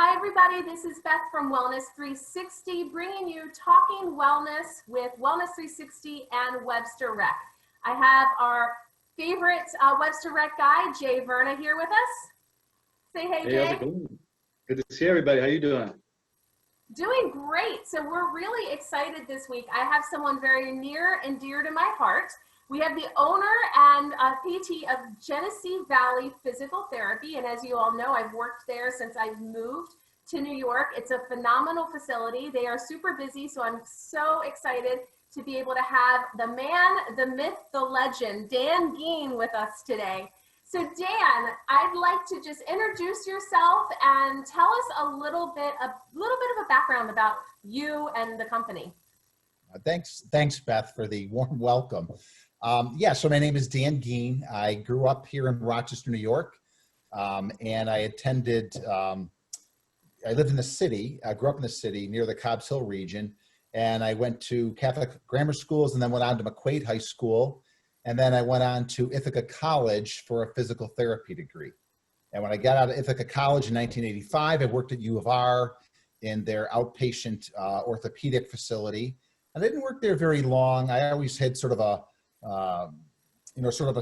Hi everybody, this is Beth from Wellness 360, bringing you Talking Wellness with Wellness 360 and Webster Rec. I have our favorite Webster Rec guy, Jay Verna, here with us. Say hey, Jay. How's it going? Good to see everybody. How you doing? Doing great. So we're really excited this week. I have someone very near and dear to my heart. We have the owner and PT of Genesee Valley Physical Therapy. And as you all know, I've worked there since I've moved to New York. It's a phenomenal facility. They are super busy, so I'm so excited to be able to have the man, the myth, the legend, Dan Geen with us today. So Dan, I'd like to just introduce yourself and tell us a little bit of a background about you and the company. Thanks, Beth, for the warm welcome. So my name is Dan Geen. I grew up here in Rochester, New York, and I attended, I lived in the city. I grew up in the city near the Cobbs Hill region, and I went to Catholic grammar schools and then went on to McQuaid High School, and then I went on to Ithaca College for a physical therapy degree. And when I got out of Ithaca College in 1985, I worked at U of R in their outpatient orthopedic facility. And I didn't work there very long. I always had sort of a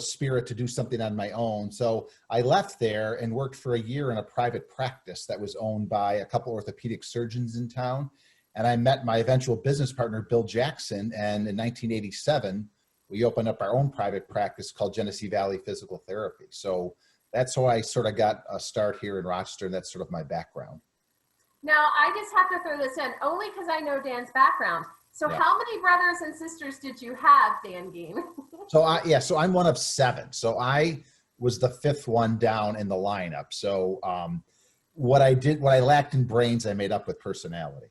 spirit to do something on my own. So I left there and worked for a year in a private practice that was owned by a couple orthopedic surgeons in town. And I met my eventual business partner, Bill Jackson. And in 1987, we opened up our own private practice called Genesee Valley Physical Therapy. So that's how I sort of got a start here in Rochester. And that's sort of my background. Now, I just have to throw this in, only because I know Dan's background. So yeah. How many brothers and sisters did you have, Dan Geen? So I'm one of 7. So I was the 5th one down in the lineup. So what I lacked in brains, I made up with personality.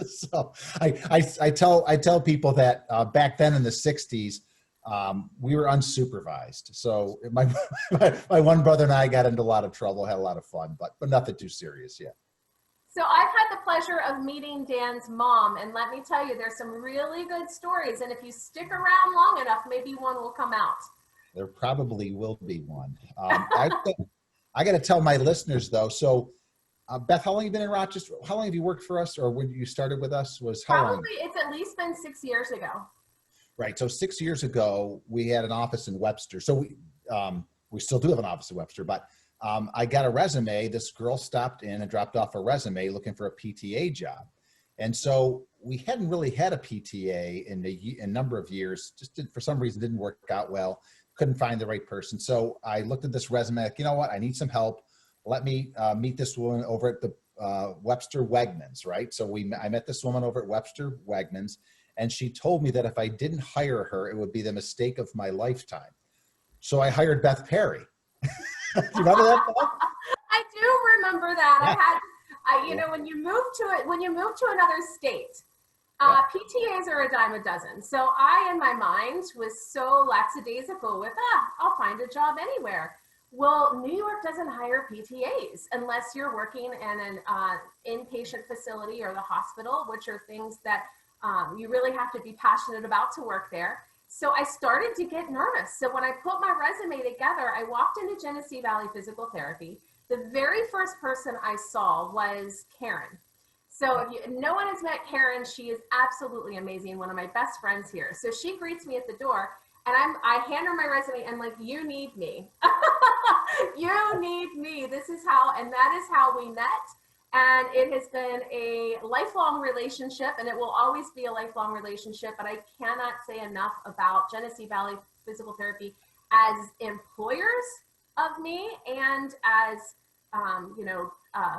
So I tell people that back then in the 60s, we were unsupervised. So my one brother and I got into a lot of trouble, had a lot of fun, but nothing too serious yet. So I've had the pleasure of meeting Dan's mom, and let me tell you, there's some really good stories. And if you stick around long enough, maybe one will come out. There probably will be one. I got to tell my listeners though. So Beth, how long have you been in Rochester? How long have you worked for us, or when you started with us? Was how probably long? It's at least been 6 years ago. Right. So 6 years ago, we had an office in Webster. So we still do have an office in Webster, but I got a resume. This girl stopped in and dropped off a resume looking for a PTA job. And so we hadn't really had a PTA in a number of years, for some reason didn't work out well, couldn't find the right person. So I looked at this resume, like, you know what, I need some help. Let me meet this woman over at the Webster Wegmans, right? So I met this woman over at Webster Wegmans, and she told me that if I didn't hire her, it would be the mistake of my lifetime. So I hired Beth Parry. Do you remember that, Beth? I do remember that. Yeah. When you move to another state, PTAs are a dime a dozen. So I, in my mind, was so lackadaisical with, I'll find a job anywhere. Well, New York doesn't hire PTAs unless you're working in an inpatient facility or the hospital, which are things that you really have to be passionate about to work there. So I started to get nervous. So when I put my resume together, I walked into Genesee Valley Physical Therapy. The very first person I saw was Karen. So if no one has met Karen, she is absolutely amazing, one of my best friends here. So she greets me at the door, and I hand her my resume and like, you need me. You need me. That is how we met. And it has been a lifelong relationship, and it will always be a lifelong relationship, but I cannot say enough about Genesee Valley Physical Therapy as employers of me and as,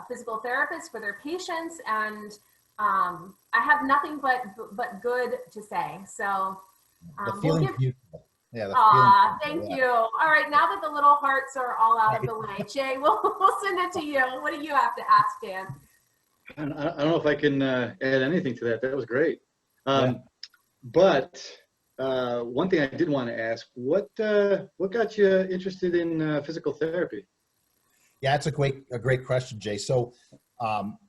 physical therapists for their patients. And I have nothing but good to say. So the feeling's beautiful. Yeah. Thank you. All right. Now that the little hearts are all out of the way, Jay, we'll send it to you. What do you have to ask, Dan? I don't know if I can add anything to that. That was great. But one thing I did want to ask, what got you interested in physical therapy? Yeah, it's a great question, Jay. So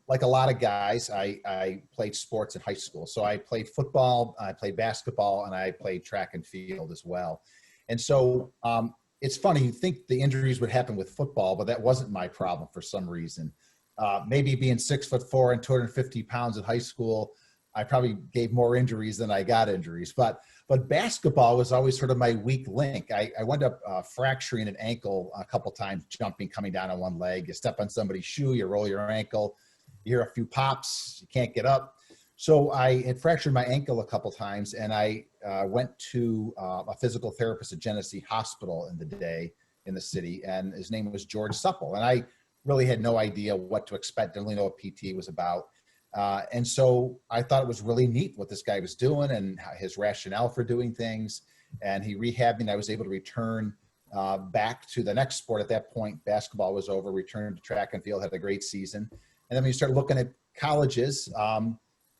like a lot of guys, I played sports in high school. So I played football, I played basketball, and I played track and field as well. And so it's funny, you think the injuries would happen with football, but that wasn't my problem for some reason. Maybe being 6'4" and 250 pounds in high school, I probably gave more injuries than I got injuries. But basketball was always sort of my weak link. I wound up fracturing an ankle a couple times, jumping, coming down on one leg. You step on somebody's shoe, you roll your ankle, you hear a few pops, you can't get up. So I had fractured my ankle a couple times, and I went to a physical therapist at Genesee Hospital in the city, and his name was George Supple. And I really had no idea what to expect, didn't really know what PT was about. And so I thought it was really neat what this guy was doing and his rationale for doing things. And he rehabbed me, and I was able to return back to the next sport. At that point, basketball was over, returned to track and field, had a great season. And then when you start looking at colleges,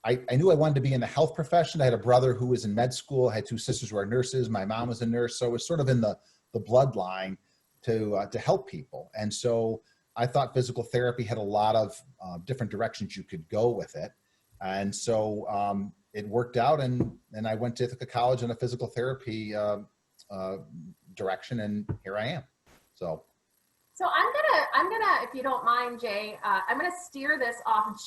I knew I wanted to be in the health profession. I had a brother who was in med school. I had two sisters who are nurses. My mom was a nurse. So it was sort of in the bloodline to help people. And so I thought physical therapy had a lot of different directions you could go with it. And so it worked out, and I went to Ithaca College in a physical therapy direction, and here I am. So I'm gonna, if you don't mind, Jay, I'm gonna steer this off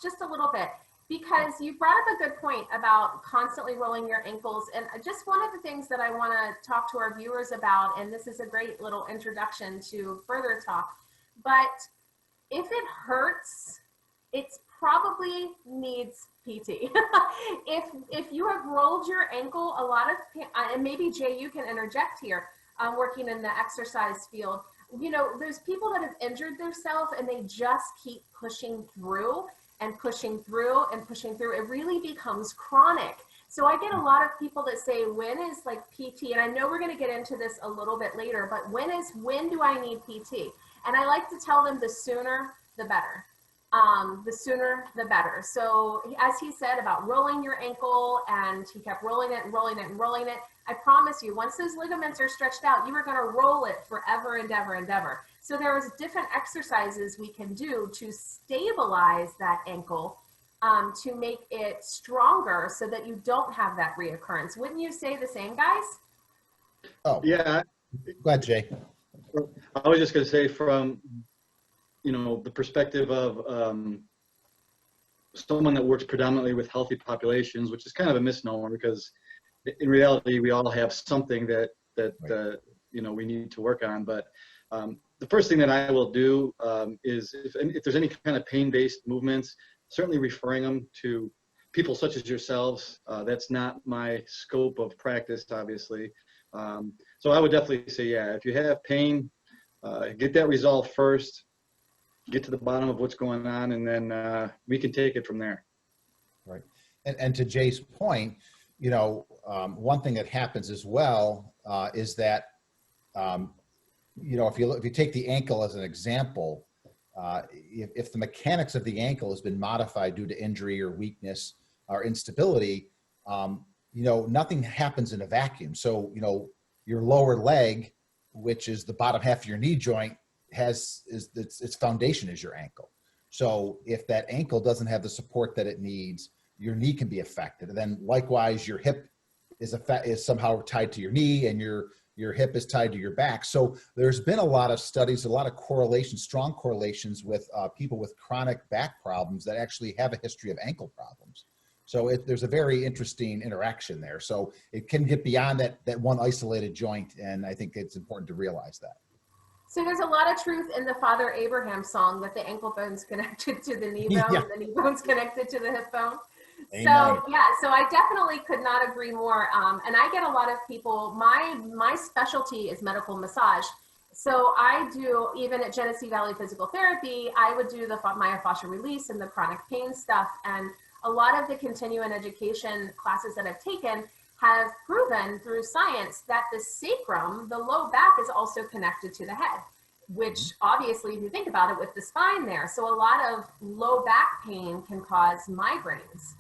just a little bit, because you brought up a good point about constantly rolling your ankles. And just one of the things that I want to talk to our viewers about, and this is a great little introduction to further talk, but if it hurts, it's probably needs PT. if you have rolled your ankle, a lot of, and maybe Jay, you can interject here, working in the exercise field, you know, there's people that have injured themselves and they just keep pushing through and pushing through and pushing through. It really becomes chronic. So I get a lot of people that say, when is like PT? And I know we're going to get into this a little bit later, but when do I need PT? And I like to tell them the sooner, the better. The sooner, the better. So as he said about rolling your ankle, and he kept rolling it and rolling it and rolling it, I promise you, once those ligaments are stretched out, you are going to roll it forever and ever and ever. So there's different exercises we can do to stabilize that ankle, to make it stronger so that you don't have that reoccurrence. Wouldn't you say the same, guys? Oh, Yeah. go ahead, Jay. I was just going to say, from, you know, the perspective of someone that works predominantly with healthy populations, which is kind of a misnomer, because in reality, we all have something that Right. you know, we need to work on. But the first thing that I will do is, if there's any kind of pain-based movements, certainly referring them to people such as yourselves. That's not my scope of practice, obviously. So I would definitely say, yeah, if you have pain, get that resolved first, get to the bottom of what's going on, and then we can take it from there. Right. And to Jay's point, you know, one thing that happens as well is that, you know, if you take the ankle as an example, if the mechanics of the ankle has been modified due to injury or weakness or instability, you know, nothing happens in a vacuum. So, you know, your lower leg, which is the bottom half of your knee joint, its foundation is your ankle. So if that ankle doesn't have the support that it needs, your knee can be affected. And then likewise, your hip is somehow tied to your knee, and your hip is tied to your back. So there's been a lot of studies, a lot of correlations, strong correlations with people with chronic back problems that actually have a history of ankle problems. So there's a very interesting interaction there. So it can get beyond that one isolated joint, and I think it's important to realize that. So there's a lot of truth in the Father Abraham song that the ankle bone's connected to the knee bone, Yeah. and the knee bone's connected to the hip bone. Amen. So yeah, so I definitely could not agree more. And I get a lot of people, my specialty is medical massage. So I do, even at Genesee Valley Physical Therapy, I would do the myofascial release and the chronic pain stuff. And a lot of the continuing education classes that I've taken have proven through science that the sacrum, the low back, is also connected to the head, which obviously, if you think about it, with the spine there. So a lot of low back pain can cause migraines.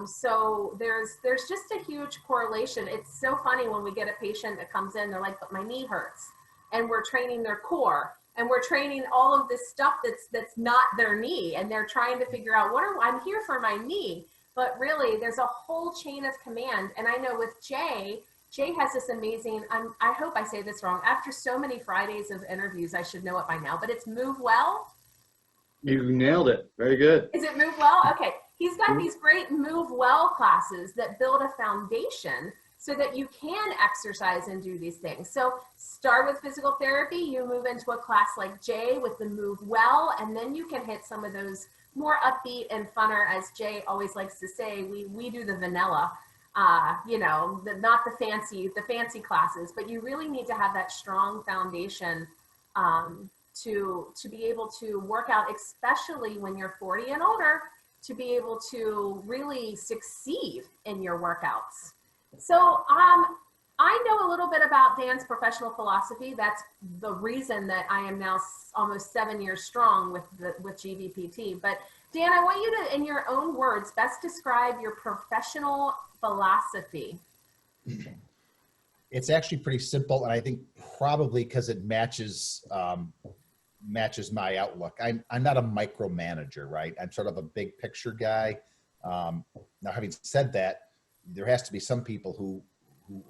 So there's just a huge correlation. It's so funny when we get a patient that comes in, they're like, but my knee hurts. And we're training their core, and we're training all of this stuff that's not their knee. And they're trying to figure out, I'm here for my knee. But really, there's a whole chain of command. And I know with Jay, Jay has this amazing, I hope I say this wrong. After so many Fridays of interviews, I should know it by now, but it's Move Well. You nailed it. Very good. Is it Move Well? Okay. He's got these great Move Well classes that build a foundation so that you can exercise and do these things. So start with physical therapy, you move into a class like Jay with the Move Well, and then you can hit some of those more upbeat and funner, as Jay always likes to say, we do the vanilla, you know, not the fancy classes, but you really need to have that strong foundation to be able to work out, especially when you're 40 and older, to be able to really succeed in your workouts. So I know a little bit about Dan's professional philosophy. That's the reason that I am now almost 7 years strong with GVPT. But Dan, I want you to, in your own words, best describe your professional philosophy. It's actually pretty simple, and I think probably because it matches my outlook. I'm not a micromanager, right? I'm sort of a big picture guy. Now, having said that, there has to be some people who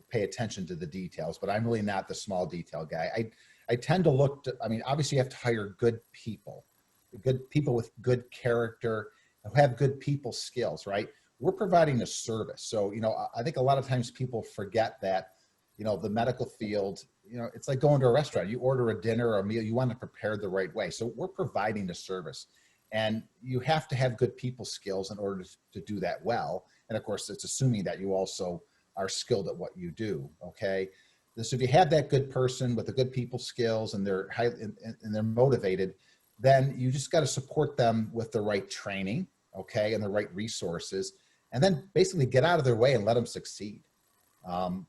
pay attention to the details, but I'm really not the small detail guy. I tend to look to, I mean, obviously you have to hire good people with good character, who have good people skills, right? We're providing a service. So, you know, I think a lot of times people forget that, you know, the medical field, you know, it's like going to a restaurant. You order a dinner or a meal, you want to prepare the right way. So we're providing a service, and you have to have good people skills in order to do that well. And of course, it's assuming that you also are skilled at what you do. Okay. So if you have that good person with the good people skills and they're and they're motivated, then you just got to support them with the right training. Okay. And the right resources, and then basically get out of their way and let them succeed.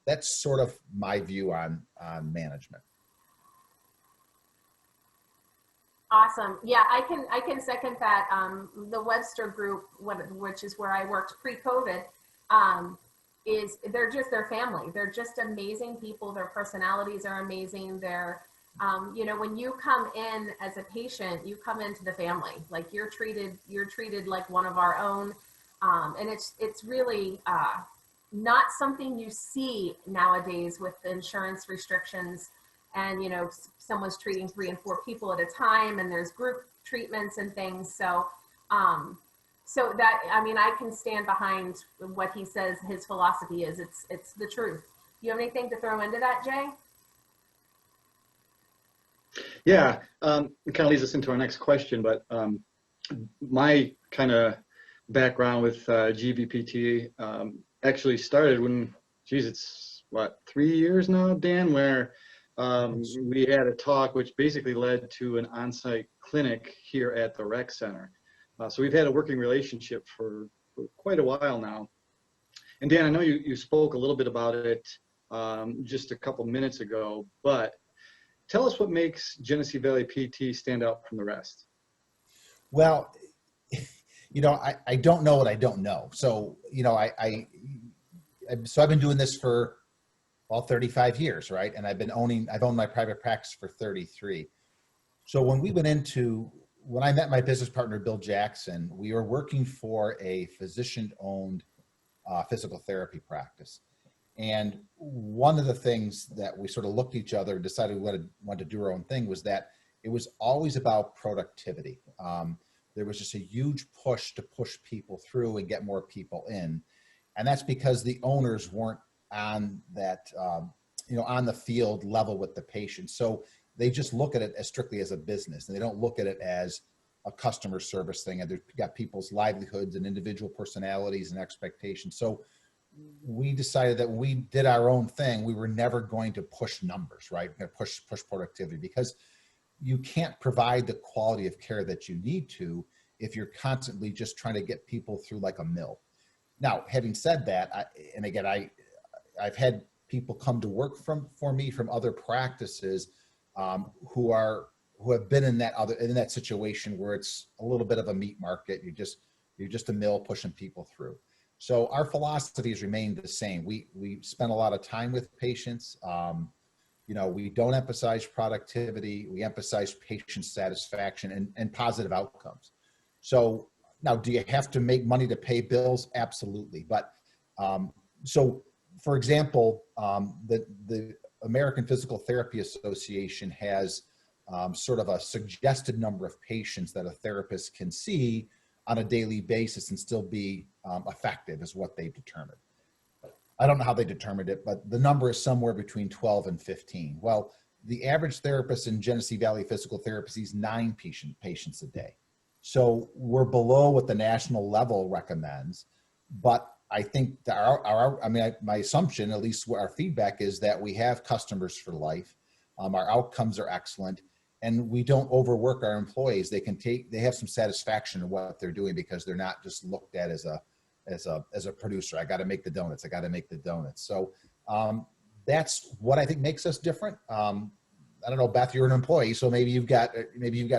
That's sort of my view on management. Awesome. Yeah, I can second that. The Webster group, which is where I worked pre-COVID, they're family. They're just amazing people. Their personalities are amazing. They're, you know, when you come in as a patient, you come into the family. Like you're treated like one of our own. And it's really not something you see nowadays with insurance restrictions. And, you know, someone's treating 3 and 4 people at a time, and there's group treatments and things. So, so that, I mean, I can stand behind what he says his philosophy is. It's the truth. You have anything to throw into that, Jay? Yeah, it kind of leads us into our next question, but my kind of background with GVPT actually started when, geez, it's what, 3 years now, Dan, where we had a talk which basically led to an on-site clinic here at the rec center. So we've had a working relationship for quite a while now. And Dan, I know you spoke a little bit about it just a couple minutes ago, but tell us what makes Genesee Valley PT stand out from the rest. Well, you know, I don't know what I don't know. So, you know, so I've been doing this for, well, 35 years, right? And I've owned my private practice for 33. So when I met my business partner, Bill Jackson, we were working for a physician-owned physical therapy practice. And one of the things that we sort of looked at each other and decided we wanted to do our own thing was that it was always about productivity. There was just a huge push to push people through and get more people in. And that's because the owners weren't on that, you know, on the field level with the patient. So they just look at it as strictly as a business, and they don't look at it as a customer service thing. And they've got people's livelihoods and individual personalities and expectations. So we decided that when we did our own thing, we were never going to push numbers, right? We're going to push productivity, because you can't provide the quality of care that you need to if you're constantly just trying to get people through like a mill. Now, having said that, I've had people come to work for me from other practices who have been in that situation where it's a little bit of a meat market. You're just a mill pushing people through. So our philosophy has remained the same. We spend a lot of time with patients. You know, we don't emphasize productivity. We emphasize patient satisfaction and positive outcomes. So now, do you have to make money to pay bills? Absolutely. But so for example, the American Physical Therapy Association has sort of a suggested number of patients that a therapist can see on a daily basis and still be effective, is what they've determined. I don't know how they determined it, but the number is somewhere between 12 and 15. Well, the average therapist in Genesee Valley Physical Therapy sees 9 patients a day. So we're below what the national level recommends, but I think that my assumption, at least our feedback, is that we have customers for life. Our outcomes are excellent, and we don't overwork our employees. They have some satisfaction in what they're doing because they're not just looked at as a producer. I got to make the donuts. I got to make the donuts. So that's what I think makes us different. I don't know, Beth, you're an employee, so maybe you've got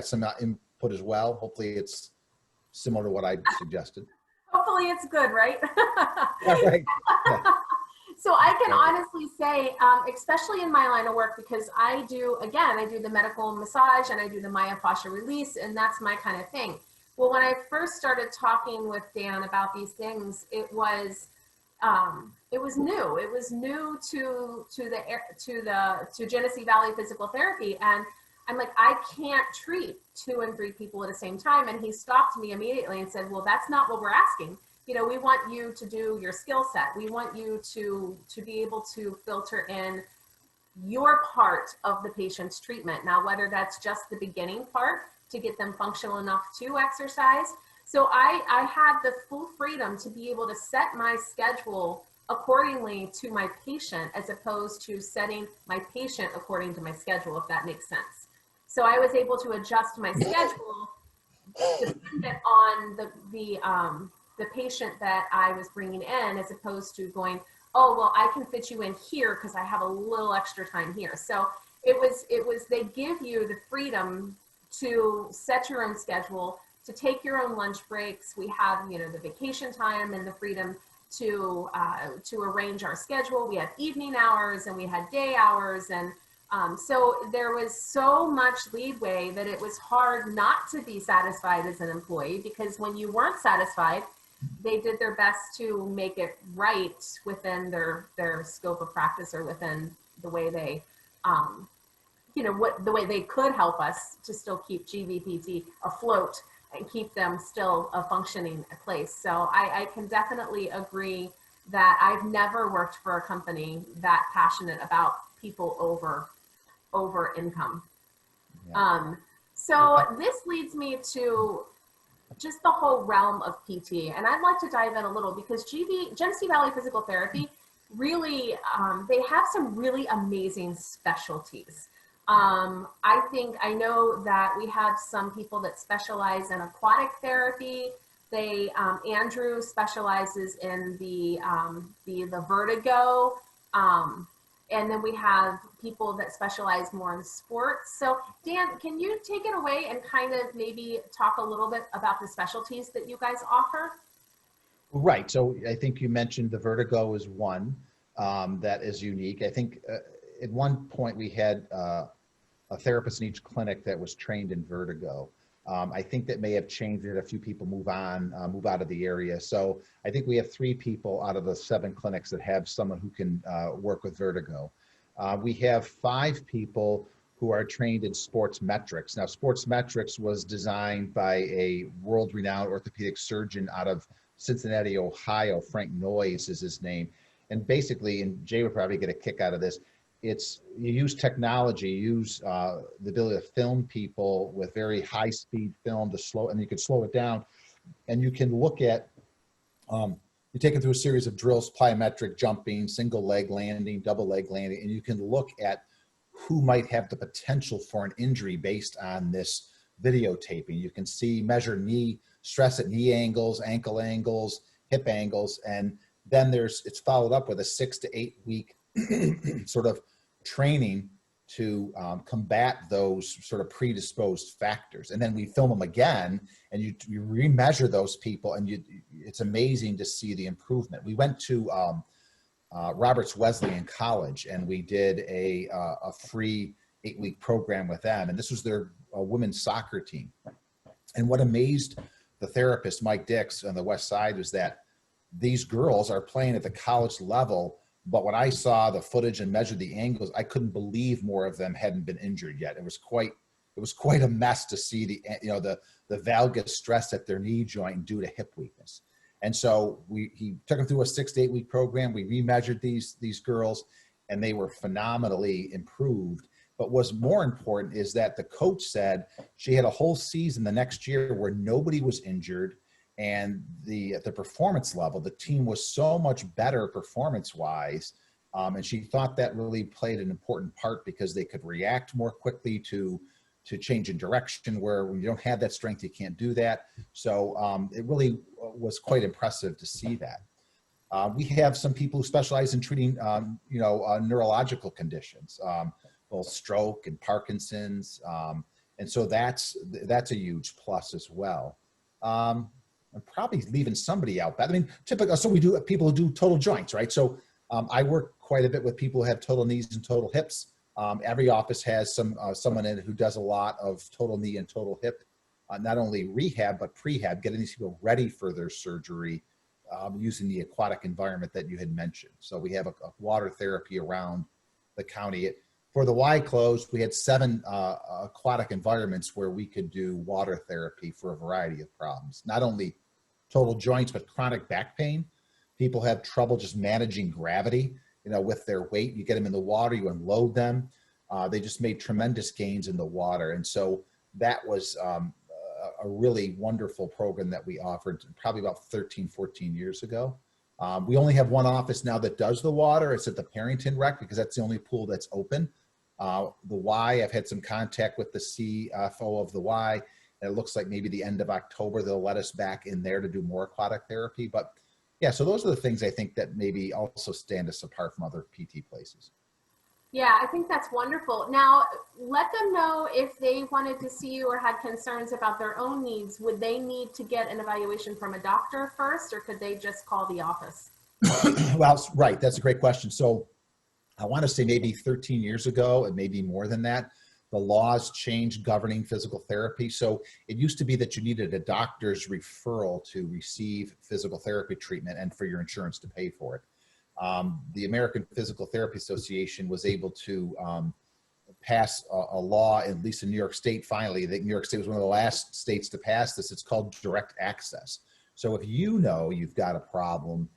some input as well. Hopefully it's similar to what I suggested. Hopefully it's good, right? Yeah, right. Yeah. So I can honestly say, especially in my line of work, because I do the medical massage and I do the myofascial release, and that's my kind of thing. Well, when I first started talking with Dan about these things, it was new. It was new to Genesee Valley Physical Therapy, and I'm like, I can't treat 2 and 3 people at the same time. And he stopped me immediately and said, well, that's not what we're asking. You know, we want you to do your skill set. We want you to be able to filter in your part of the patient's treatment. Now, whether that's just the beginning part to get them functional enough to exercise. So I had the full freedom to be able to set my schedule accordingly to my patient, as opposed to setting my patient according to my schedule, if that makes sense. So I was able to adjust my schedule dependent on the patient that I was bringing in, as opposed to going, oh, well, I can fit you in here because I have a little extra time here. So it was, they give you the freedom to set your own schedule, to take your own lunch breaks. We have, the vacation time and the freedom to arrange our schedule. We had evening hours and we had day hours. And so there was so much leeway that it was hard not to be satisfied as an employee, because when you weren't satisfied, they did their best to make it right within their scope of practice, or within the way they, the way they could help us to still keep GVPT afloat and keep them still a functioning place. So I can definitely agree that I've never worked for a company that passionate about people over income. Yeah. So this leads me to just the whole realm of PT. And I'd like to dive in a little, because Genesee Valley Physical Therapy, really, they have some really amazing specialties. I know that we have some people that specialize in aquatic therapy. Andrew specializes in the Vertigo. And then we have people that specialize more in sports. So Dan, can you take it away and kind of maybe talk a little bit about the specialties that you guys offer? Right. So I think you mentioned the Vertigo is one that is unique. I think at one point we had a therapist in each clinic that was trained in Vertigo. I think that may have changed it. A few people move out of the area. So I think we have 3 people out of the 7 clinics that have someone who can work with Vertigo. We have 5 people who are trained in sports metrics. Now, sports metrics was designed by a world-renowned orthopedic surgeon out of Cincinnati, Ohio. Frank Noyes is his name. And basically, and Jay would probably get a kick out of this, you use technology, the ability to film people with very high speed film and you can slow it down, and you can look at, you take them through a series of drills, plyometric jumping, single leg landing, double leg landing, and you can look at who might have the potential for an injury based on this videotaping. You can measure knee stress at knee angles, ankle angles, hip angles, and then it's followed up with a 6 to 8 week sort of training to combat those sort of predisposed factors. And then we film them again, and you remeasure those people, and it's amazing to see the improvement. We went to Roberts Wesleyan College, and we did a free 8-week program with them, and this was their women's soccer team. And what amazed the therapist, Mike Dix, on the West Side, was that these girls are playing at the college level But when I saw the footage and measured the angles, I couldn't believe more of them hadn't been injured yet. It was quite a mess to see the valgus stress at their knee joint due to hip weakness. And so he took them through a 6 to 8 week program. We remeasured these girls, and they were phenomenally improved. But what's more important is that the coach said she had a whole season the next year where nobody was injured, and at the performance level, the team was so much better performance-wise, and she thought that really played an important part because they could react more quickly to change in direction, where when you don't have that strength, you can't do that. So it really was quite impressive to see that. We have some people who specialize in treating, neurological conditions, both stroke and Parkinson's, and so that's a huge plus as well. I'm probably leaving somebody out, but I mean, typical. So we do people who do total joints, right? So I work quite a bit with people who have total knees and total hips. Every office has someone in it who does a lot of total knee and total hip, not only rehab but prehab, getting these people ready for their surgery, using the aquatic environment that you had mentioned. So we have a water therapy around the county. For the Y closed, we had 7 aquatic environments where we could do water therapy for a variety of problems, not only total joints, but chronic back pain. People have trouble just managing gravity, with their weight. You get them in the water, you unload them. They just made tremendous gains in the water. And so that was a really wonderful program that we offered probably about 13, 14 years ago. We only have one office now that does the water. It's at the Parrington Rec because that's the only pool that's open. The Y, I've had some contact with the CFO of the Y, and it looks like maybe the end of October, they'll let us back in there to do more aquatic therapy. But yeah, so those are the things I think that maybe also stand us apart from other PT places. Yeah, I think that's wonderful. Now, let them know if they wanted to see you or had concerns about their own needs. Would they need to get an evaluation from a doctor first, or could they just call the office? Well, right. That's a great question. So I want to say maybe 13 years ago, and maybe more than that, the laws changed governing physical therapy. So it used to be that you needed a doctor's referral to receive physical therapy treatment and for your insurance to pay for it. The American Physical Therapy Association was able to pass a law, at least in New York State, finally. I think New York State was one of the last states to pass this. It's called direct access. So if you've got a problem,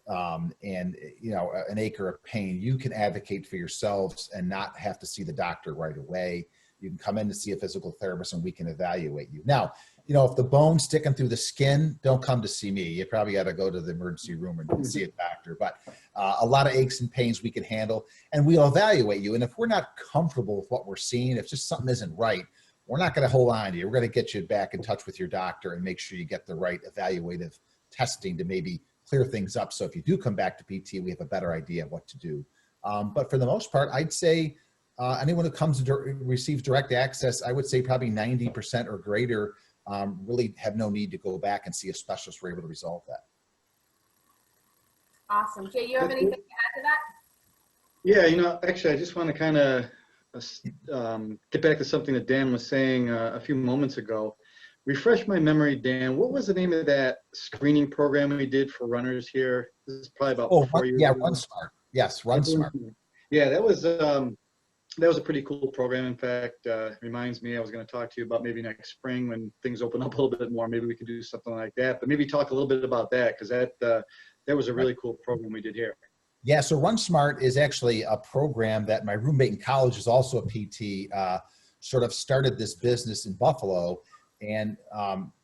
and an ache or a pain, you can advocate for yourselves and not have to see the doctor right away. You can come in to see a physical therapist and we can evaluate you. Now, if the bone's sticking through the skin, don't come to see me. You probably got to go to the emergency room and see a doctor. But a lot of aches and pains we can handle, and we'll evaluate you. And if we're not comfortable with what we're seeing, if just something isn't right, we're not going to hold on to you. We're going to get you back in touch with your doctor and make sure you get the right evaluative testing to maybe clear things up. So if you do come back to PT, we have a better idea of what to do. But for the most part, I'd say anyone who comes to receive direct access, I would say probably 90% or greater really have no need to go back and see a specialist. We're able to resolve that. Awesome. Jay, you have anything to add to that? Yeah, actually, I just want to kind of get back to something that Dan was saying a few moments ago. Refresh my memory, Dan. What was the name of that screening program we did for runners here? This is probably about 4 years ago. Run Smart. Yes, Run Smart. Yeah, that was a pretty cool program. In fact, reminds me I was going to talk to you about maybe next spring when things open up a little bit more. Maybe we could do something like that. But maybe talk a little bit about that, because that was a really cool program we did here. Yeah, so Run Smart is actually a program that my roommate in college is also a PT, sort of started this business in Buffalo, and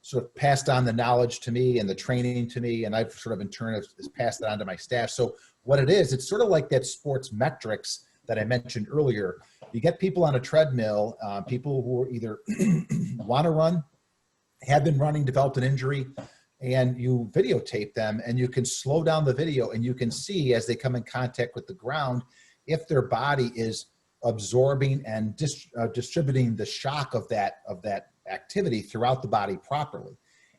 sort of passed on the knowledge to me and the training to me, and I've sort of in turn has passed it on to my staff. So what it is, it's sort of like that sports metrics that I mentioned earlier. You get people on a treadmill, people who are either want to run, have been running, developed an injury, and you videotape them, and you can slow down the video, and you can see as they come in contact with the ground if their body is absorbing and distributing the shock of that activity throughout the body properly.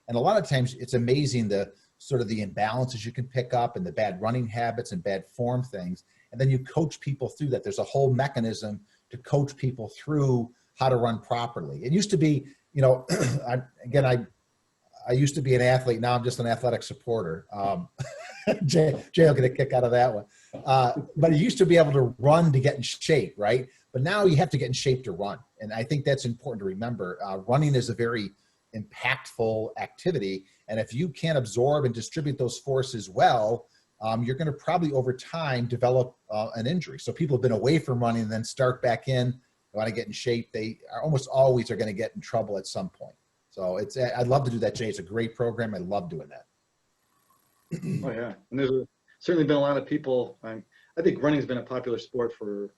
And a lot of times it's amazing the sort of the imbalances you can pick up and the bad running habits and bad form things. And then you coach people through that. There's a whole mechanism to coach people through how to run properly. It used to be, I used to be an athlete. Now I'm just an athletic supporter. Jay will get a kick out of that one. But you used to be able to run to get in shape, right? But now you have to get in shape to run. And I think that's important to remember. Running is a very impactful activity. And if you can't absorb and distribute those forces well, you're going to probably over time develop an injury. So people have been away from running and then start back in, they want to get in shape. They are almost always are going to get in trouble at some point. So I'd love to do that, Jay. It's a great program. I love doing that. Oh yeah, and there's certainly been a lot of people. I think running's been a popular sport for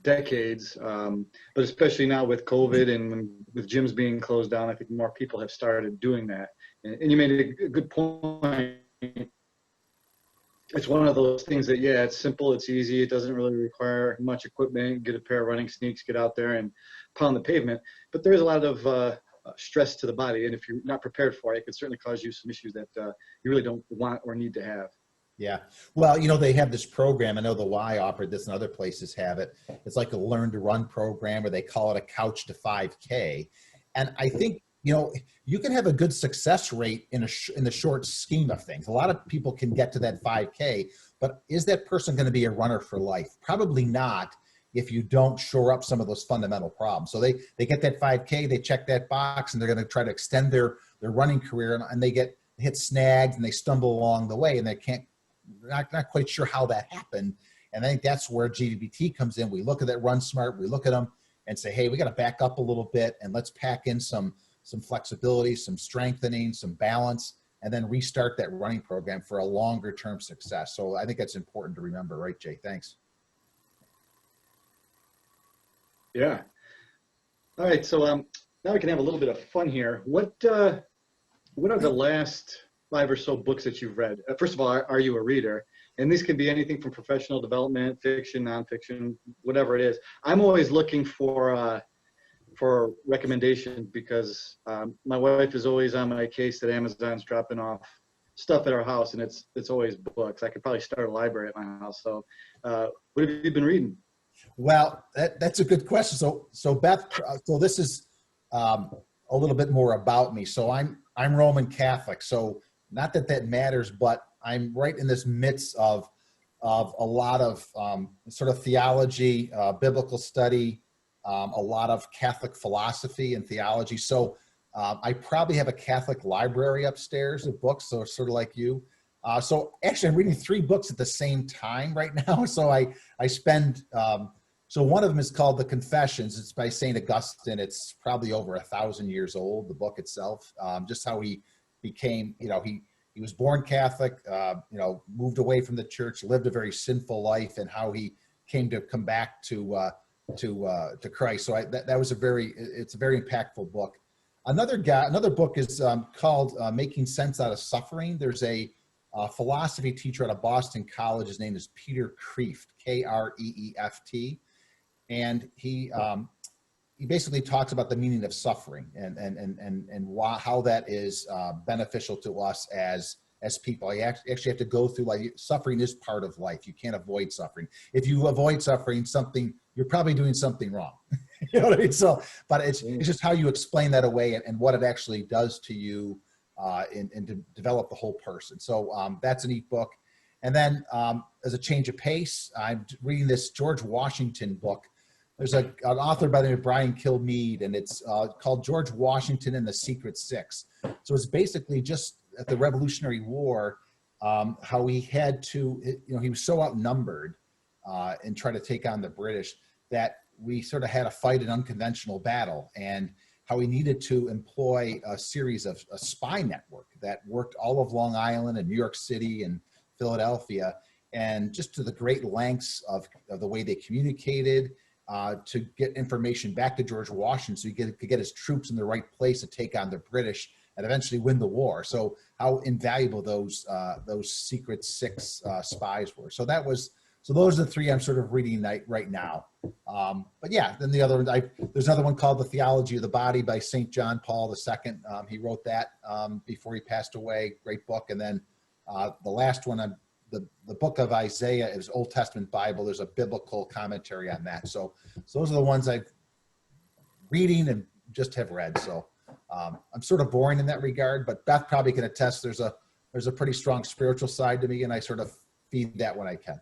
decades, but especially now with COVID and with gyms being closed down, I think more people have started doing that. And you made a good point. It's one of those things that, yeah, it's simple, it's easy, it doesn't really require much equipment. Get a pair of running sneaks, get out there and pound the pavement. But there is a lot of stress to the body, and if you're not prepared for it, it can certainly cause you some issues that you really don't want or need to have. Yeah. Well, they have this program. I know the Y offered this and other places have it. It's like a learn to run program, or they call it a couch to 5K. And I think, you can have a good success rate in the short scheme of things. A lot of people can get to that 5K, but is that person going to be a runner for life? Probably not if you don't shore up some of those fundamental problems. So they get that 5K, they check that box, and they're going to try to extend their running career, and they get hit snags and they stumble along the way, and they can't, not quite sure how that happened. And I think that's where GVPT comes in. We look at that Run Smart, we look at them and say, hey, we got to back up a little bit and let's pack in some flexibility, some strengthening, some balance, and then restart that running program for a longer term success. So I think that's important to remember, right, Jay? Thanks. Yeah. All right. So now we can have a little bit of fun here. What are the last 5 or so books that you've read? First of all, are you a reader? And these can be anything from professional development, fiction, nonfiction, whatever it is. I'm always looking for recommendations because my wife is always on my case that Amazon's dropping off stuff at our house, and it's always books. I could probably start a library at my house. So what have you been reading? Well, that's a good question. So Beth, so this is a little bit more about me. So I'm Roman Catholic. So not that matters, but I'm right in this midst of a lot of sort of theology, biblical study, a lot of Catholic philosophy and theology. So I probably have a Catholic library upstairs of books, so sort of like you. So actually I'm reading 3 books at the same time right now. So I spend, so one of them is called The Confessions. It's by St. Augustine. It's probably over 1,000 years old, the book itself, just how he became, he was born Catholic, moved away from the church, lived a very sinful life, and how he came to come back to Christ. So it's a very impactful book. Another book is called Making Sense Out of Suffering. There's a philosophy teacher at a Boston college. His name is Peter Kreeft, Kreeft, and he basically talks about the meaning of suffering and how that is beneficial to us as people. You actually have to go through, like, suffering is part of life. You can't avoid suffering. If you avoid suffering, you're probably doing something wrong. You know what I mean? So, but it's just how you explain that away and what it actually does to you and to develop the whole person. So that's a neat book. And then as a change of pace, I'm reading this George Washington book. There's an author by the name of Brian Kilmeade, and it's called George Washington and the Secret Six. So it's basically just at the Revolutionary War, how he had to, he was so outnumbered and trying to take on the British that we sort of had to fight an unconventional battle, and how he needed to employ a series of a spy network that worked all of Long Island and New York City and Philadelphia, and just to the great lengths of the way they communicated, to get information back to George Washington so he could get his troops in the right place to take on the British and eventually win the war. So how invaluable those secret 6 spies were. So those are the 3 I'm sort of reading right now. But yeah, then the other one, there's another one called The Theology of the Body by St. John Paul II. He wrote that before he passed away. Great book. And then the last one, the book of Isaiah is Old Testament Bible. There's a biblical commentary on that. So those are the ones I'm reading and just have read. So I'm sort of boring in that regard, but Beth probably can attest there's a pretty strong spiritual side to me, and I sort of feed that when I can.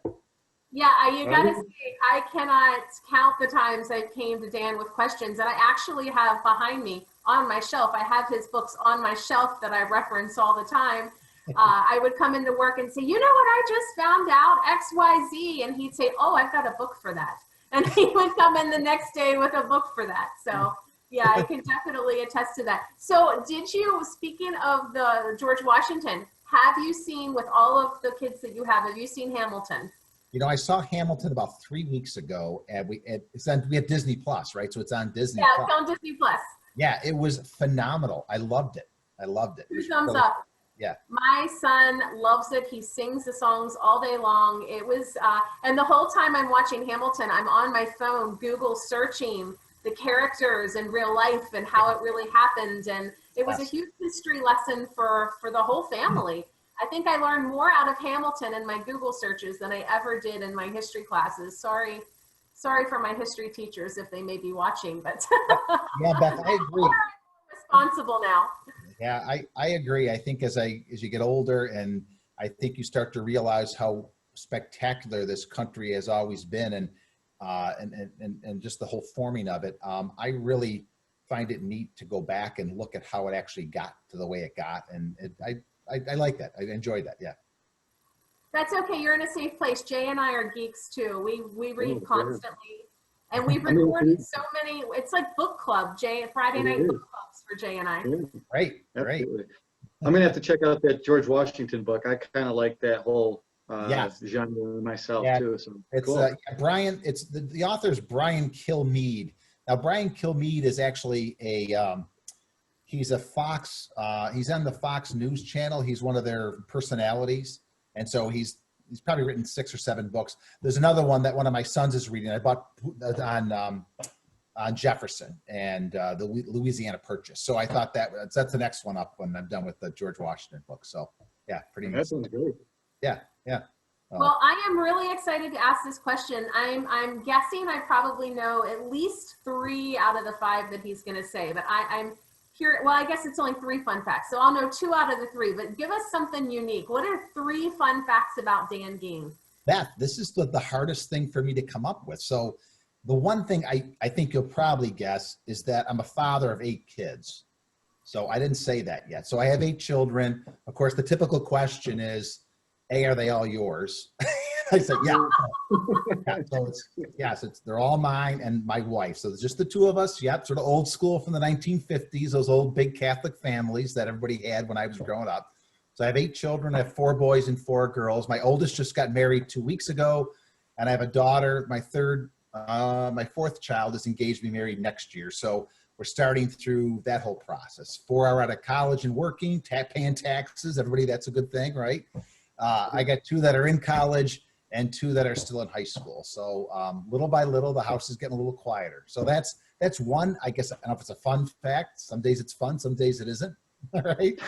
Yeah, you gotta see, I cannot count the times I came to Dan with questions, and I actually have behind me on my shelf, I have his books on my shelf that I reference all the time. I would come into work and say, you know what, I just found out XYZ, and he'd say, oh, I've got a book for that. And he would come in the next day with a book for that. So yeah, I can definitely attest to that. So did you, speaking of the George Washington, have you seen, with all of the kids that you have you seen Hamilton? You know, I saw Hamilton about 3 weeks ago, and we have Disney Plus, right? So it's on Disney Yeah, Plus. it's on Disney Plus. Yeah, it was phenomenal. I loved it. I loved it. Two thumbs up. Yeah. My son loves it. He sings the songs all day long. It was, and the whole time I'm watching Hamilton, I'm on my phone, Google searching the characters in real life and how it really happened. And it was a huge history lesson for the whole family. I think I learned more out of Hamilton in my Google searches than I ever did in my history classes. Sorry for my history teachers if they may be watching, but Yeah, Beth, I agree. I'm responsible now. Yeah, I agree. I think as you get older, and I think you start to realize how spectacular this country has always been, and just the whole forming of it. I really find it neat to go back and look at how it actually got to the way it got, and I like that. I enjoyed that. Yeah. That's okay. You're in a safe place. Jay and I are geeks too. We read constantly, and we've recorded so many. It's like book club. Friday night book clubs for Jay and I. Great. I'm gonna have to check out that George Washington book. I kind of like that whole genre myself too. So it's cool. Brian. It's the author's Brian Kilmeade. Now Brian Kilmeade is actually he's a Fox. He's on the Fox News channel. He's one of their personalities, and so he's probably written 6 or 7 books. There's another one that one of my sons is reading. I bought on Jefferson and the Louisiana Purchase. So I thought that's the next one up when I'm done with the George Washington book. So yeah, pretty That neat. sounds great. Yeah. Well, I am really excited to ask this question. I'm guessing I probably know at least 3 out of the 5 that he's going to say, but I'm here. Well, I guess it's only 3 fun facts, so I'll know 2 out of the 3. But give us something unique. What are 3 fun facts about Dan Geen? Beth, this is the hardest thing for me to come up with. So the one thing I think you'll probably guess is that I'm a father of 8 kids. So I didn't say that yet. So I have 8 children. Of course, the typical question is, A, are they all yours? I said, yeah. So they're all mine and my wife. So it's just the 2 of us. Yep, sort of old school from the 1950s, those old big Catholic families that everybody had when I was growing up. So I have 8 children. I have 4 boys and 4 girls. My oldest just got married 2 weeks ago, and I have a daughter. My 4th child is engaged to be married next year. So we're starting through that whole process. 4 are out of college and working, paying taxes. Everybody, that's a good thing, right? I got 2 that are in college and 2 that are still in high school. So little by little, the house is getting a little quieter. So that's one, I guess. I don't know if it's a fun fact. Some days it's fun, some days it isn't. All right.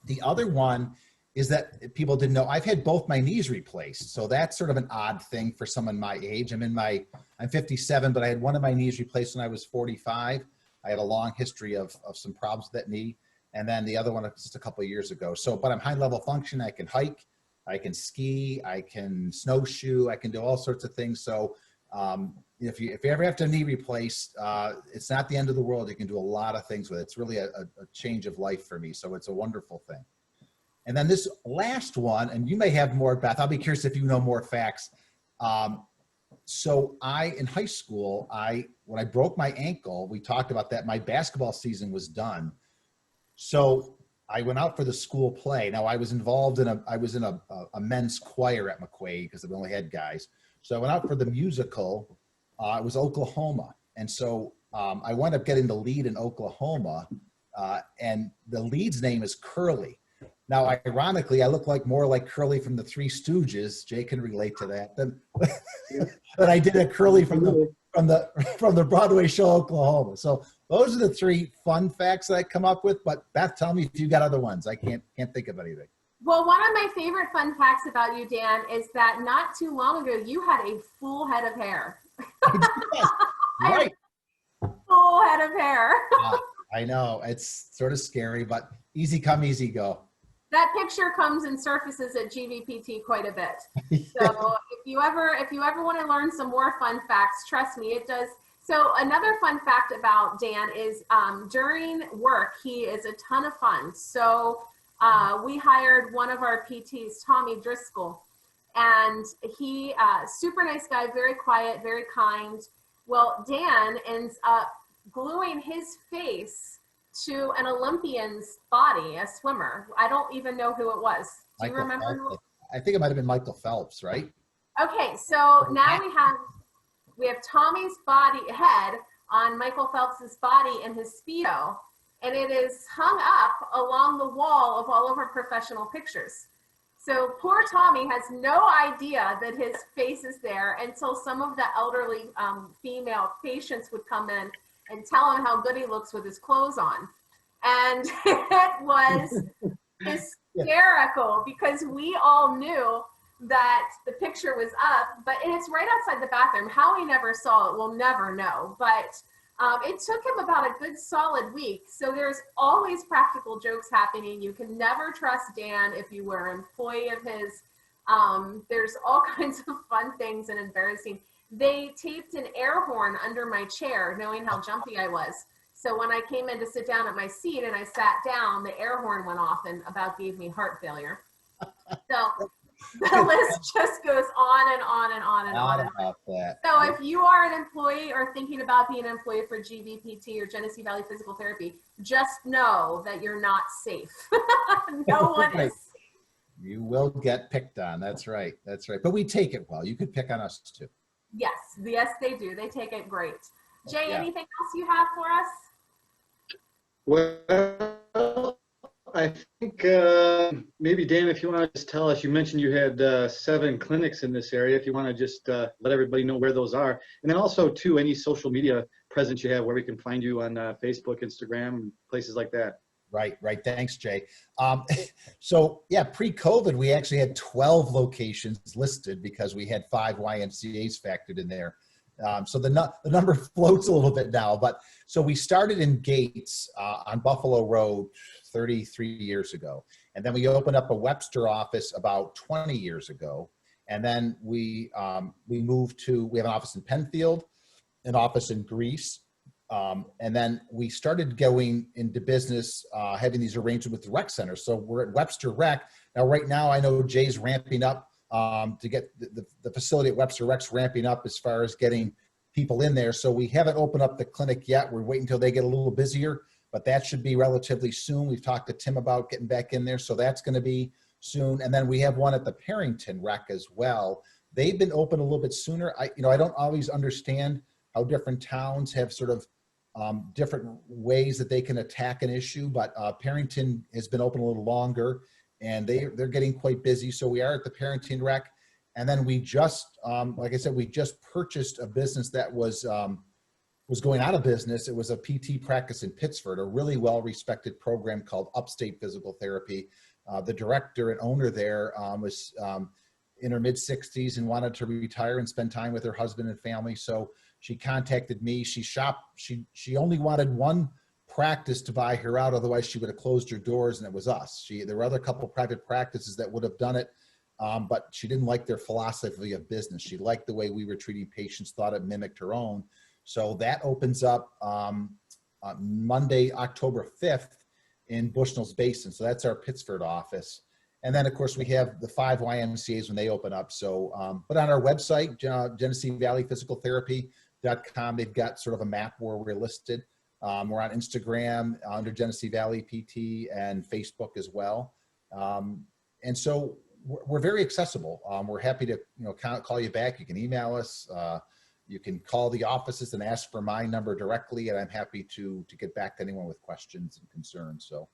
The other one is that people didn't know I've had both my knees replaced. So that's sort of an odd thing for someone my age. I'm 57, but I had one of my knees replaced when I was 45. I had a long history of some problems with that knee. And then the other one just a couple of years ago. So, but I'm high level function. I can hike, I can ski, I can snowshoe, I can do all sorts of things. So if you ever have to knee replaced, it's not the end of the world. You can do a lot of things with it. It's really a change of life for me. So it's a wonderful thing. And then this last one, and you may have more, Beth, I'll be curious if you know more facts. So in high school, when I broke my ankle, we talked about that. My basketball season was done. So I went out for the school play. Now I was involved in a men's choir at McQuaid because we only had guys. So I went out for the musical. It was Oklahoma. And so I wound up getting the lead in Oklahoma. And the lead's name is Curly. Now, ironically, I look more like Curly from the Three Stooges. Jay can relate to that. Than I did a Curly from the Broadway show Oklahoma. So those are the 3 fun facts that I come up with. But Beth, tell me if you got other ones. I can't think of anything. Well, one of my favorite fun facts about you, Dan, is that not too long ago you had a full head of hair. Right. Full head of hair. I know it's sort of scary, but easy come, easy go. That picture comes and surfaces at GVPT quite a bit. So if you ever want to learn some more fun facts, trust me, it does. So another fun fact about Dan is during work, he is a ton of fun. So we hired one of our PTs, Tommy Driscoll, and he, super nice guy, very quiet, very kind. Well, Dan ends up gluing his face to an Olympian's body, a swimmer. I don't even know who it was. Do you remember who? I think it might have been Michael Phelps, right? Okay, so now we have Tommy's head on Michael Phelps's body in his Speedo, and it is hung up along the wall of all of our professional pictures. So poor Tommy has no idea that his face is there until some of the elderly female patients would come in and tell him how good he looks with his clothes on. And it was hysterical because we all knew that the picture was up, and it's right outside the bathroom. How he never saw it, we'll never know. But it took him about a good solid week. So there's always practical jokes happening. You can never trust Dan if you were an employee of his. There's all kinds of fun things and embarrassing. They taped an air horn under my chair, knowing how jumpy I was. So when I came in to sit down at my seat and I sat down, the air horn went off and about gave me heart failure. So the list just goes on and on and on and on. About that. So if you are an employee or thinking about being an employee for GVPT or Genesee Valley Physical Therapy, just know that you're not safe. No one is safe. You will get picked on. That's right. That's right. But we take it well. You could pick on us too. Yes, they do. They take it great. Jay, anything else you have for us? Well, I think maybe Dan, if you want to just tell us, you mentioned you had 7 clinics in this area. If you want to just let everybody know where those are. And then also too, any social media presence you have where we can find you on Facebook, Instagram, places like that. Right. Thanks, Jay. So yeah, pre-COVID, we actually had 12 locations listed because we had 5 YMCAs factored in there. So the number floats a little bit now, but so we started in Gates on Buffalo Road 33 years ago. And then we opened up a Webster office about 20 years ago. And then we moved to, we have an office in Penfield, an office in Greece. And then we started going into business, having these arrangements with the rec center. So we're at Webster Rec. Now, right now, I know Jay's ramping up to get the facility at Webster Rec's ramping up as far as getting people in there. So we haven't opened up the clinic yet. We're waiting until they get a little busier, but that should be relatively soon. We've talked to Tim about getting back in there. So that's going to be soon. And then we have one at the Parrington Rec as well. They've been open a little bit sooner. I don't always understand how different towns have sort of different ways that they can attack an issue, but Parrington has been open a little longer and they're getting quite busy. So we are at the Parrington Rec. And then we just, like I said, we just purchased a business that was going out of business. It was a PT practice in Pittsford, a really well-respected program called Upstate Physical Therapy. The director and owner there was in her mid-60s and wanted to retire and spend time with her husband and family. So she contacted me. She only wanted one practice to buy her out. Otherwise she would have closed her doors, and it was us. There were other couple of private practices that would have done it. But she didn't like their philosophy of business. She liked the way we were treating patients, thought it mimicked her own. So that opens up Monday, October 5th in Bushnell's Basin. So that's our Pittsford office. And then, of course, we have the 5 YMCAs when they open up. So, but on our website, Genesee Valley Physical Therapy.com, they've got sort of a map where we're listed. We're on Instagram under Genesee Valley PT and Facebook as well. And so we're very accessible. We're happy to call you back. You can email us. You can call the offices and ask for my number directly, and I'm happy to get back to anyone with questions and concerns. So.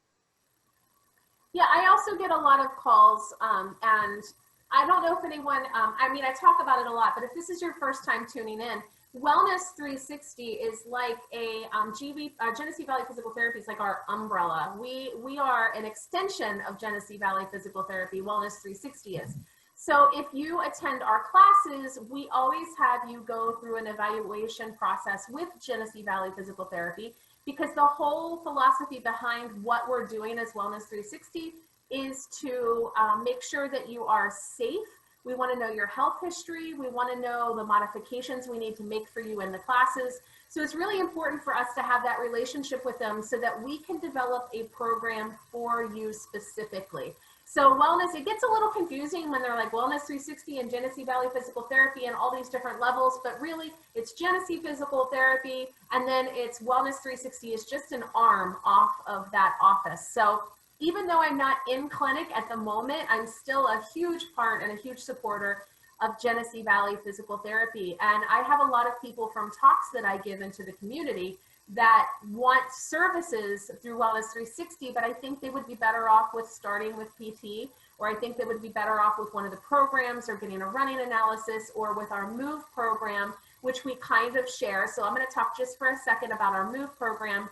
Yeah, I also get a lot of calls, and I don't know if anyone, I talk about it a lot, but if this is your first time tuning in, Wellness 360 is like a Genesee Valley Physical Therapy is like our umbrella. We are an extension of Genesee Valley Physical Therapy, Wellness 360 is. So if you attend our classes, we always have you go through an evaluation process with Genesee Valley Physical Therapy, because the whole philosophy behind what we're doing as Wellness 360 is to make sure that you are safe. We want to know your health history. We want to know the modifications we need to make for you in the classes. So it's really important for us to have that relationship with them so that we can develop a program for you specifically. So wellness, it gets a little confusing when they're like Wellness 360 and Genesee Valley Physical Therapy and all these different levels, but really it's Genesee Physical Therapy, and then it's Wellness 360 is just an arm off of that office. So even though I'm not in clinic at the moment, I'm still a huge part and a huge supporter of Genesee Valley Physical Therapy. And I have a lot of people from talks that I give into the community that want services through Wellness 360, but I think they would be better off with starting with PT, or I think they would be better off with one of the programs or getting a running analysis, or with our MOVE program, which we kind of share. So I'm going to talk just for a second about our MOVE program.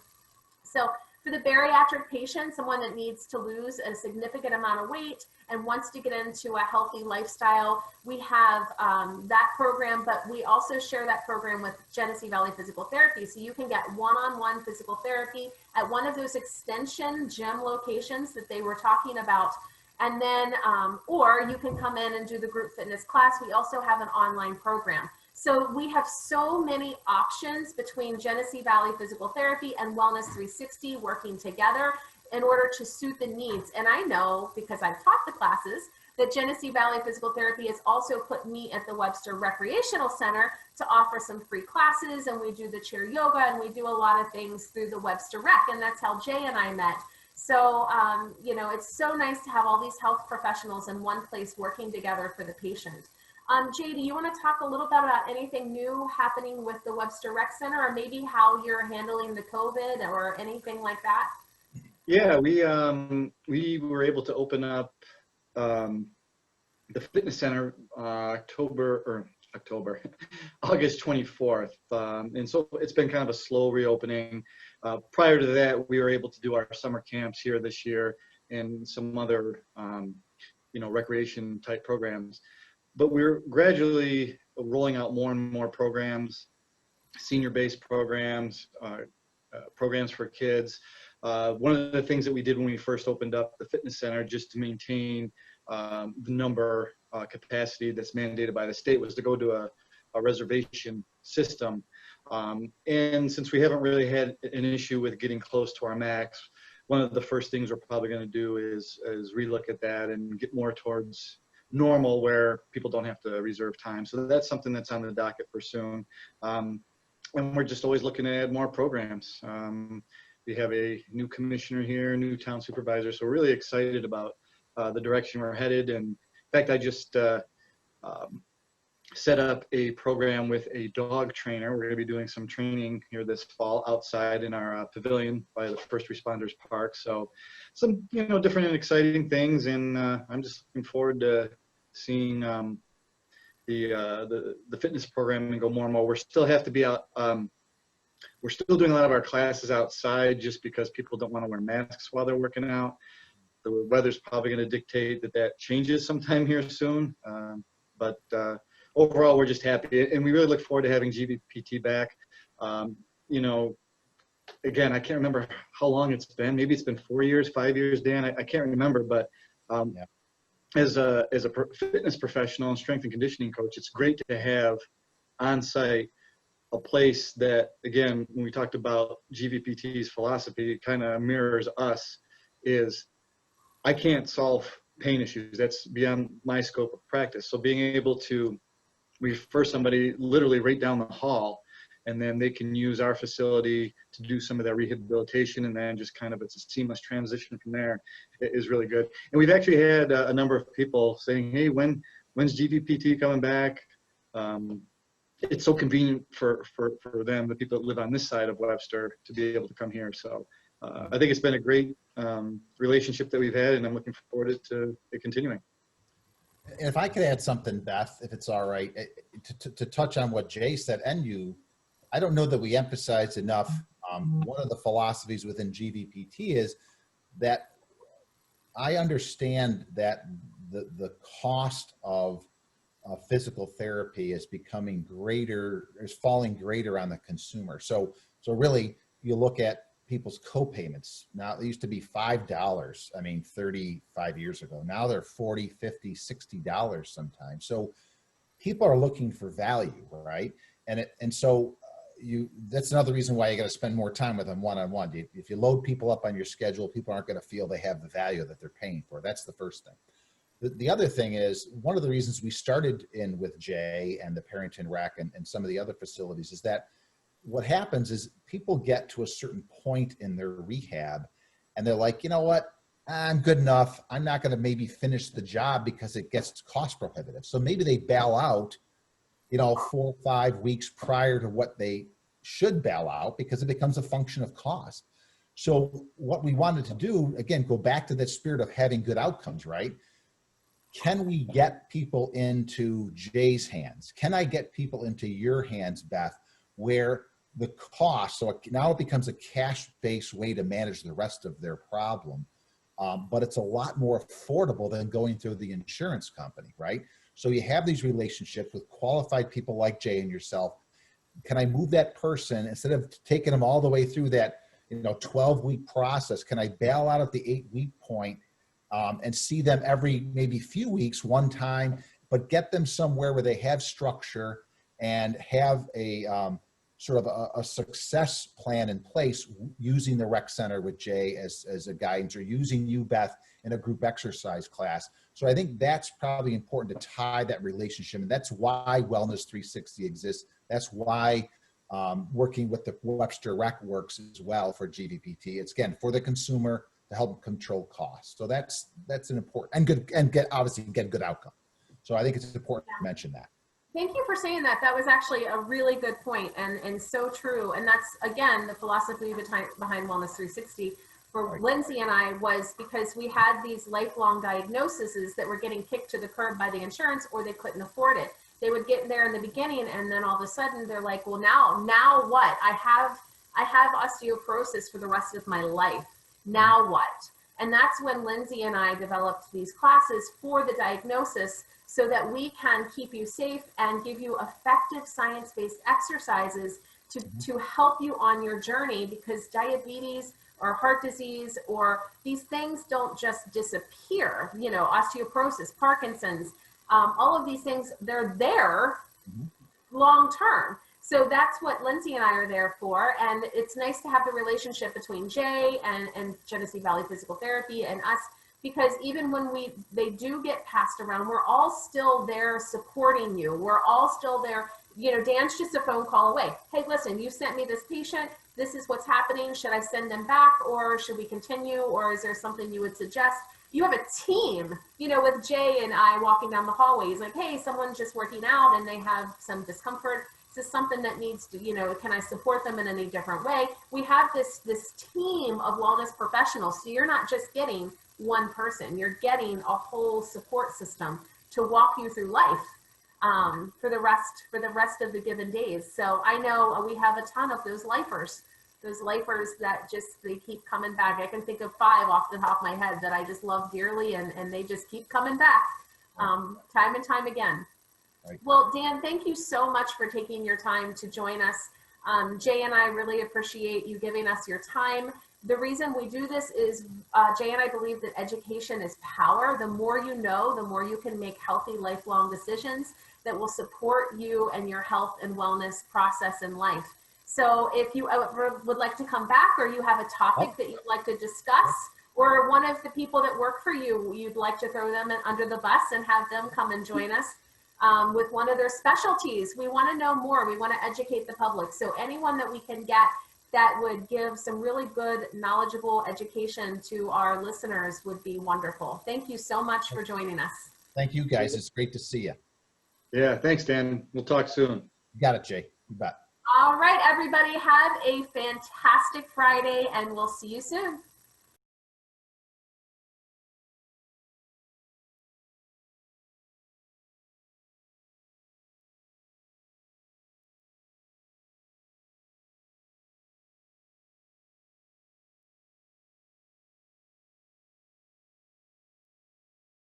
So for the bariatric patient, someone that needs to lose a significant amount of weight and wants to get into a healthy lifestyle, we have that program, but we also share that program with Genesee Valley Physical Therapy. So you can get one-on-one physical therapy at one of those extension gym locations that they were talking about. And then, or you can come in and do the group fitness class. We also have an online program. So we have so many options between Genesee Valley Physical Therapy and Wellness 360 working together in order to suit the needs. And I know, because I've taught the classes, that Genesee Valley Physical Therapy has also put me at the Webster Recreational Center to offer some free classes, and we do the chair yoga, and we do a lot of things through the Webster Rec, and that's how Jay and I met. So, you know, it's so nice to have all these health professionals in one place working together for the patient. Jay, do you want to talk a little bit about anything new happening with the Webster Rec Center, or maybe how you're handling the COVID or anything like that? Yeah, we were able to open up the fitness center August 24th. And so it's been kind of a slow reopening. Prior to that, we were able to do our summer camps here this year and some other, you know, recreation type programs. But we're gradually rolling out more and more programs, senior-based programs, programs for kids. One of the things that we did when we first opened up the fitness center, just to maintain the number capacity that's mandated by the state, was to go to a reservation system. And since we haven't really had an issue with getting close to our max, one of the first things we're probably going to do is relook at that and get more towards normal, where people don't have to reserve time. So that's something that's on the docket for soon. And we're just always looking to add more programs. We have a new commissioner here, new town supervisor. So we're really excited about the direction we're headed. And in fact, I just set up a program with a dog trainer. We're going to be doing some training here this fall outside in our pavilion by the First Responders Park. So some, you know, different and exciting things. And I'm just looking forward to seeing the fitness program and go more and more. We still have to be out. We're still doing a lot of our classes outside just because people don't want to wear masks while they're working out. The weather's probably going to dictate that changes sometime here soon. But overall, we're just happy. And we really look forward to having GVPT back. You know, again, I can't remember how long it's been. Maybe it's been 4 years, 5 years, Dan. I can't remember. But yeah. As a fitness professional and strength and conditioning coach, it's great to have on site a place that, again, when we talked about GVPT's philosophy, it kind of mirrors us. Is I can't solve pain issues. That's beyond my scope of practice. So being able to refer somebody literally right down the hall, and then they can use our facility to do some of their rehabilitation, and then just kind of it's a seamless transition from there, is really good. And we've actually had a number of people saying, hey, when's GVPT coming back? It's so convenient for them, the people that live on this side of Webster, to be able to come here. So I think it's been a great relationship that we've had, and I'm looking forward to it continuing. And if I could add something, Beth, if it's all right, to touch on what Jay said, and you, I don't know that we emphasize enough. One of the philosophies within GVPT is that I understand that the cost of physical therapy is becoming greater, is falling greater on the consumer. So really, you look at people's co-payments. Now, they used to be $5, I mean, 35 years ago. Now they're $40, $50, $60 sometimes. So people are looking for value, right? And so that's another reason why you got to spend more time with them one-on-one. If you load people up on your schedule, people aren't going to feel they have the value that they're paying for. That's the first thing. The other thing is, one of the reasons we started in with Jay and the Parrington Rec and some of the other facilities is that what happens is people get to a certain point in their rehab and they're like, you know what, I'm good enough. I'm not going to maybe finish the job because it gets cost prohibitive. So maybe they bail out, 4 or 5 weeks prior to what they should bail out because it becomes a function of cost. So what we wanted to do, again, go back to that spirit of having good outcomes, right? Can we get people into Jay's hands? Can I get people into your hands, Beth, where the cost, so now it becomes a cash-based way to manage the rest of their problem, but it's a lot more affordable than going through the insurance company, right? So you have these relationships with qualified people like Jay and yourself. Can I move that person, instead of taking them all the way through that 12-week process, can I bail out at the 8-week point and see them every maybe few weeks, one time, but get them somewhere where they have structure and have a sort of a success plan in place, using the rec center with Jay as a guidance, or using you, Beth, in a group exercise class. So I think that's probably important to tie that relationship. And that's why Wellness 360 exists. That's why working with the Webster Rec works as well for GVPT. It's, again, for the consumer to help control costs. So that's an important and get good outcome. So I think it's important to mention that. Thank you for saying that. That was actually a really good point and so true. And that's, again, the philosophy behind Wellness 360 for Lindsay and I, was because we had these lifelong diagnoses that were getting kicked to the curb by the insurance, or they couldn't afford it. They would get there in the beginning, and then all of a sudden they're like, well, now what? I have osteoporosis for the rest of my life. Now what? And that's when Lindsay and I developed these classes for the diagnosis, so that we can keep you safe and give you effective science-based exercises to help you on your journey, because diabetes or heart disease or these things don't just disappear. Osteoporosis, Parkinson's, all of these things, they're there long-term. So that's what Lindsay and I are there for. And it's nice to have the relationship between Jay and Genesee Valley Physical Therapy and us, because even when they do get passed around, we're all still there supporting you. We're all still there. Dan's just a phone call away. Hey, listen, you sent me this patient. This is what's happening. Should I send them back, or should we continue? Or is there something you would suggest? You have a team, with Jay and I walking down the hallway. He's like, hey, someone's just working out and they have some discomfort. Is this something that needs to, can I support them in any different way? We have this team of wellness professionals. So you're not just getting one person, you're getting a whole support system to walk you through life for the rest of the given days. So I know we have a ton of those lifers that they keep coming back. I can think of 5 off the top of my head that I just love dearly, and they just keep coming back time and time again. Right. Well, Dan, thank you so much for taking your time to join us. Jay and I really appreciate you giving us your time. The reason we do this is Jay and I believe that education is power. The more you know, the more you can make healthy, lifelong decisions that will support you and your health and wellness process in life. So if you would like to come back, or you have a topic that you'd like to discuss, or one of the people that work for you, you'd like to throw them under the bus and have them come and join us with one of their specialties, we want to know more. We want to educate the public. So anyone that we can get that would give some really good, knowledgeable education to our listeners would be wonderful. Thank you so much for joining us. Thank you, guys. It's great to see you. Yeah, thanks, Dan. We'll talk soon. You got it, Jay. You bet. All right, everybody, have a fantastic Friday, and we'll see you soon.